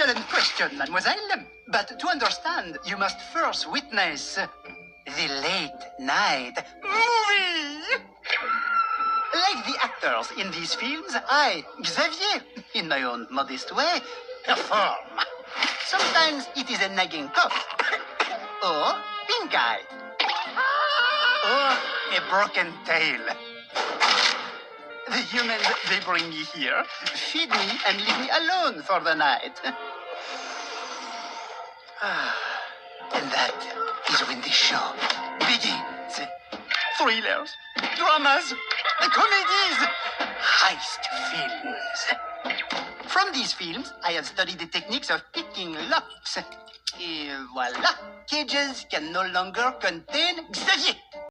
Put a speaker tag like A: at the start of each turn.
A: Excellent question, mademoiselle. But to understand, you must first witness the late night movie. Like the actors in these films, I, Xavier, in my own modest way, perform. Sometimes it is a nagging cough, or pink eye, or a broken tail. The humans, they bring me here, feed me, and leave me alone for the night. And that is when the show begins. Thrillers, dramas, comedies, heist films. From these films, I have studied the techniques of picking locks. Et voila, cages can no longer contain Xavier.